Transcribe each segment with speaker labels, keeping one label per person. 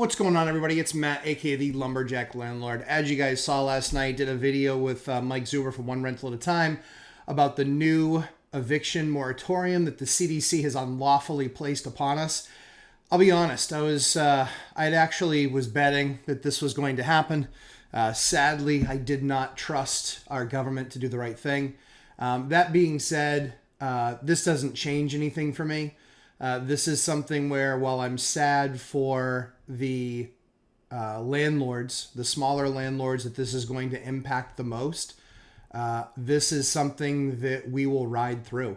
Speaker 1: What's going on, everybody? It's Matt, aka the Lumberjack Landlord. As you guys saw last night, did a video with Mike Zuber from One Rental at a Time about the new eviction moratorium that the CDC has unlawfully placed upon us. I'll be honest, I actually was betting that this was going to happen. Sadly, I did not trust our government to do the right thing. That being said, this doesn't change anything for me. This is something where, while I'm sad for the landlords, the smaller landlords that this is going to impact the most, this is something that we will ride through.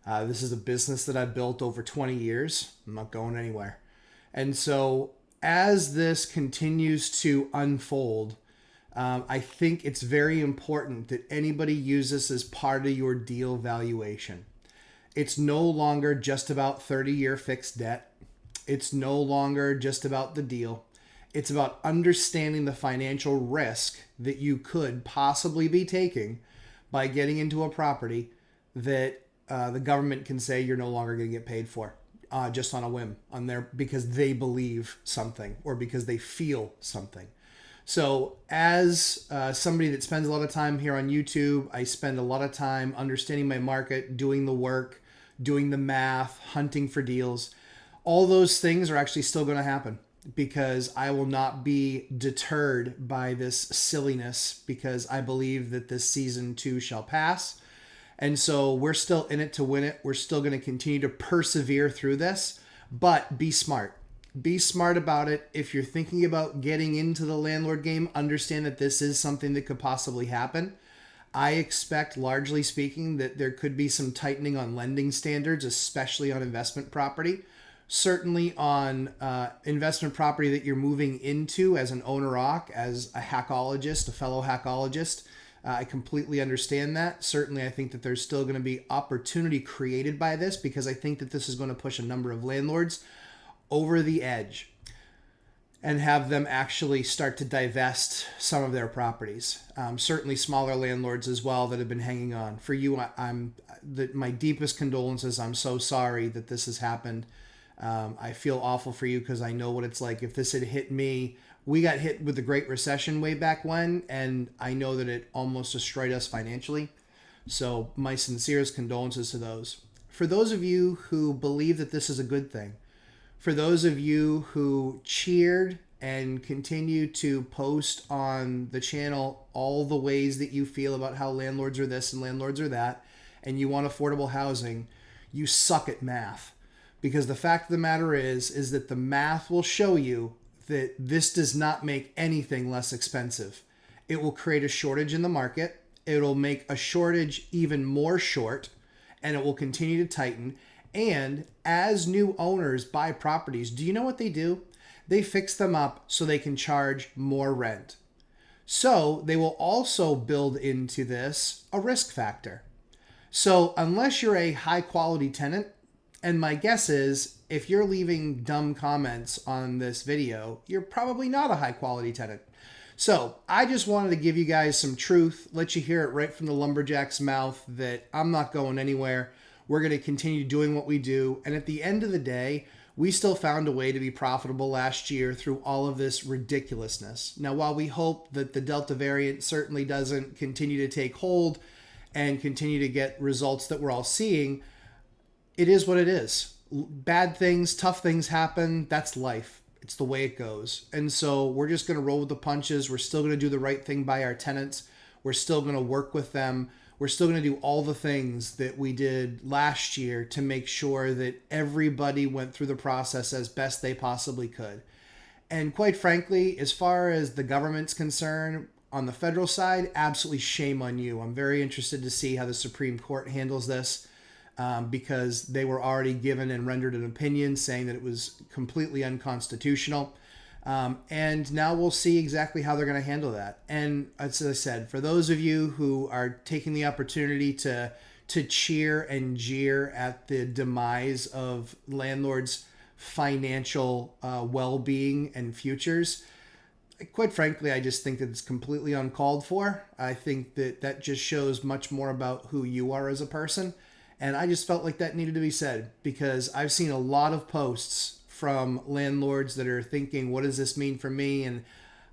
Speaker 1: This is a business that I've built over 20 years. I'm not going anywhere. And so as this continues to unfold, I think it's very important that anybody use this as part of your deal valuation. It's no longer just about 30-year fixed debt. It's no longer just about the deal. It's about understanding the financial risk that you could possibly be taking by getting into a property that the government can say you're no longer going to get paid for just on a whim because they believe something or because they feel something. So as somebody that spends a lot of time here on YouTube, I spend a lot of time understanding my market, doing the work, doing the math, hunting for deals. All those things are actually still going to happen because I will not be deterred by this silliness because I believe that this season too shall pass. And so we're still in it to win it. We're still going to continue to persevere through this, but be smart. Be smart about it. If you're thinking about getting into the landlord game, understand that this is something that could possibly happen. I expect, largely speaking, that there could be some tightening on lending standards, especially on investment property. Certainly on investment property that you're moving into as an owner-occ, as a hackologist, a fellow hackologist. I completely understand that. Certainly, I think that there's still going to be opportunity created by this because I think that this is going to push a number of landlords over the edge and have them actually start to divest some of their properties. Certainly smaller landlords as well that have been hanging on. For you, my deepest condolences. I'm so sorry that this has happened. I feel awful for you because I know what it's like. If this had hit me, we got hit with the Great Recession way back when, and I know that it almost destroyed us financially. So my sincerest condolences to those. For those of you who believe that this is a good thing, for those of you who cheered and continue to post on the channel all the ways that you feel about how landlords are this and landlords are that, and you want affordable housing, you suck at math. Because the fact of the matter is that the math will show you that this does not make anything less expensive. It will create a shortage in the market. It'll make a shortage even more short, and it will continue to tighten. And as new owners buy properties, do you know what they do? They fix them up so they can charge more rent. So they will also build into this a risk factor. So unless you're a high quality tenant, and my guess is if you're leaving dumb comments on this video, you're probably not a high quality tenant. So I just wanted to give you guys some truth, let you hear it right from the lumberjack's mouth that I'm not going anywhere. We're going to continue doing what we do. And at the end of the day, we still found a way to be profitable last year through all of this ridiculousness. Now, while we hope that the Delta variant certainly doesn't continue to take hold and continue to get results that we're all seeing, it is what it is. Bad things, tough things happen. That's life. It's the way it goes. And so we're just going to roll with the punches. We're still going to do the right thing by our tenants. We're still going to work with them. We're still going to do all the things that we did last year to make sure that everybody went through the process as best they possibly could. And quite frankly, as far as the government's concerned, on the federal side, absolutely shame on you. I'm very interested to see how the Supreme Court handles this because they were already given and rendered an opinion saying that it was completely unconstitutional. And now we'll see exactly how they're going to handle that. And as I said, for those of you who are taking the opportunity to cheer and jeer at the demise of landlords' financial well-being and futures, quite frankly, I just think that it's completely uncalled for. I think that that just shows much more about who you are as a person. And I just felt like that needed to be said because I've seen a lot of posts from landlords that are thinking, what does this mean for me? And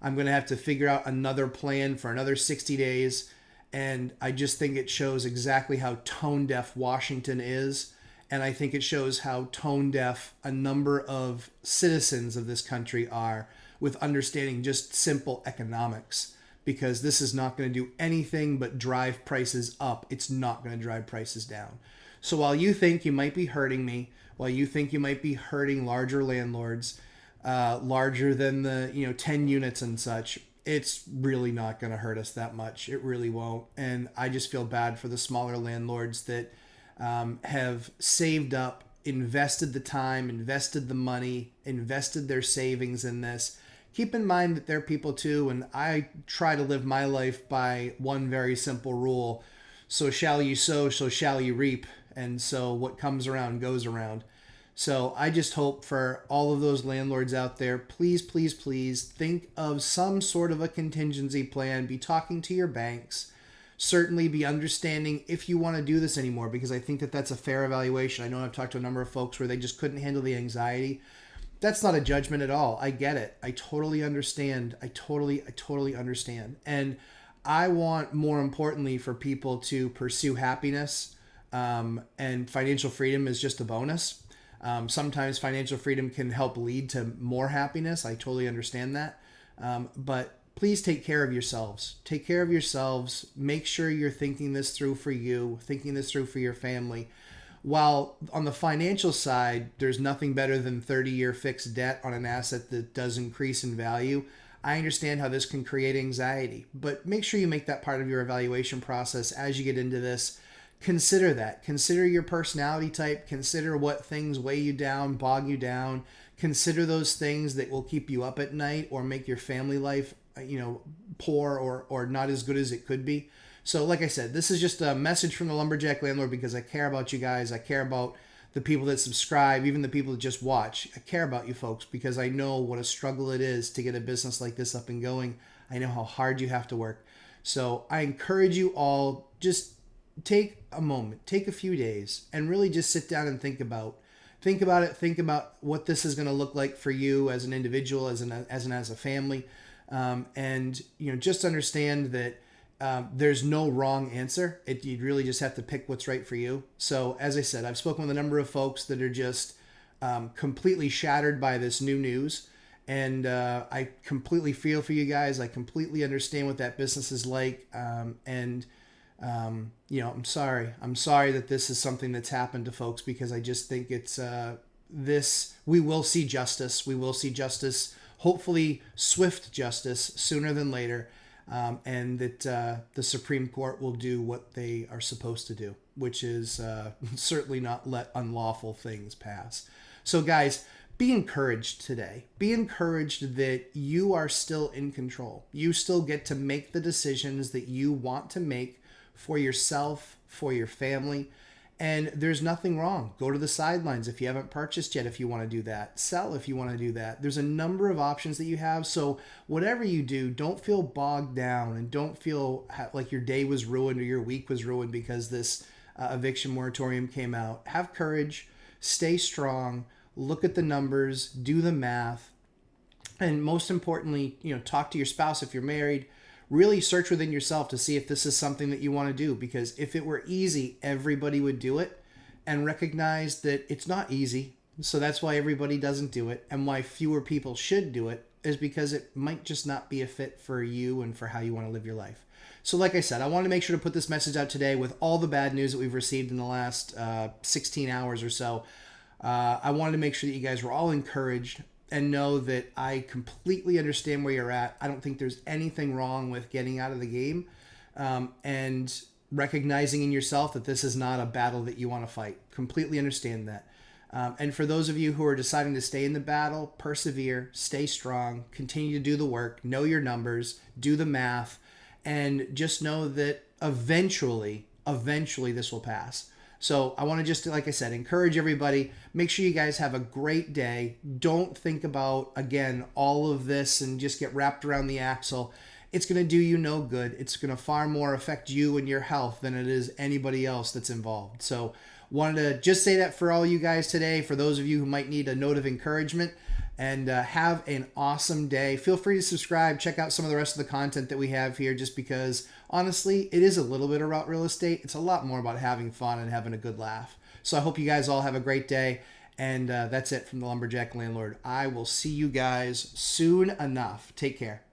Speaker 1: I'm going to have to figure out another plan for another 60 days. And I just think it shows exactly how tone deaf Washington is. And I think it shows how tone deaf a number of citizens of this country are with understanding just simple economics, because this is not going to do anything but drive prices up. It's not going to drive prices down. So while you think you might be hurting me, while you think you might be hurting larger landlords, larger than the 10 units and such, it's really not going to hurt us that much. It really won't. And I just feel bad for the smaller landlords that have saved up, invested the time, invested the money, invested their savings in this. Keep in mind that they're people too, and I try to live my life by one very simple rule. So shall you sow, so shall you reap. And so what comes around goes around. So I just hope for all of those landlords out there, please, please, please think of some sort of a contingency plan. Be talking to your banks. Certainly be understanding if you want to do this anymore, because I think that that's a fair evaluation. I know I've talked to a number of folks where they just couldn't handle the anxiety. That's not a judgment at all. I get it. I totally understand. I totally understand. And I want, more importantly, for people to pursue happiness, and financial freedom is just a bonus. Sometimes financial freedom can help lead to more happiness. I totally understand that. But please take care of yourselves. Take care of yourselves. Make sure you're thinking this through for you, thinking this through for your family. While on the financial side, there's nothing better than 30-year fixed debt on an asset that does increase in value. I understand how this can create anxiety, but make sure you make that part of your evaluation process as you get into this. Consider that. Consider your personality type. Consider what things weigh you down, bog you down. Consider those things that will keep you up at night or make your family life, poor or not as good as it could be. So like I said, this is just a message from the Lumberjack Landlord because I care about you guys. I care about the people that subscribe, even the people that just watch. I care about you folks because I know what a struggle it is to get a business like this up and going. I know how hard you have to work. So I encourage you all, just take a moment, take a few days, and really just sit down and think about it. Think about what this is going to look like for you as an individual, as a family, and just understand that there's no wrong answer. You really just have to pick what's right for you. So as I said, I've spoken with a number of folks that are just completely shattered by this new news. And I completely feel for you guys. I completely understand what that business is like. I'm sorry. I'm sorry that this is something that's happened to folks, because I just think it's we will see justice. We will see justice, hopefully swift justice sooner than later. And that the Supreme Court will do what they are supposed to do, which is certainly not let unlawful things pass. So guys, be encouraged today. Be encouraged that you are still in control. You still get to make the decisions that you want to make for yourself, for your family. And there's nothing wrong. Go to the sidelines if you haven't purchased yet, if you want to do that. Sell if you want to do that. There's a number of options that you have. So whatever you do, don't feel bogged down and don't feel like your day was ruined or your week was ruined because this eviction moratorium came out. Have courage. Stay strong. Look at the numbers. Do the math. And most importantly, talk to your spouse if you're married. Really search within yourself to see if this is something that you want to do, because if it were easy, everybody would do it, and recognize that it's not easy. So that's why everybody doesn't do it, and why fewer people should do it is because it might just not be a fit for you and for how you want to live your life. So like I said, I want to make sure to put this message out today with all the bad news that we've received in the last 16 hours or so. I wanted to make sure that you guys were all encouraged and know that I completely understand where you're at. I don't think there's anything wrong with getting out of the game and recognizing in yourself that this is not a battle that you want to fight. Completely understand that. And for those of you who are deciding to stay in the battle, persevere, stay strong, continue to do the work, know your numbers, do the math, and just know that eventually this will pass. So I want to just, like I said, encourage everybody. Make sure you guys have a great day. Don't think about, again, all of this and just get wrapped around the axle. It's going to do you no good. It's going to far more affect you and your health than it is anybody else that's involved. So Wanted to just say that for all you guys today, for those of you who might need a note of encouragement. And have an awesome day. Feel free to subscribe. Check out some of the rest of the content that we have here, just because, honestly, it is a little bit about real estate. It's a lot more about having fun and having a good laugh. So I hope you guys all have a great day. And that's it from the Lumberjack Landlord. I will see you guys soon enough. Take care.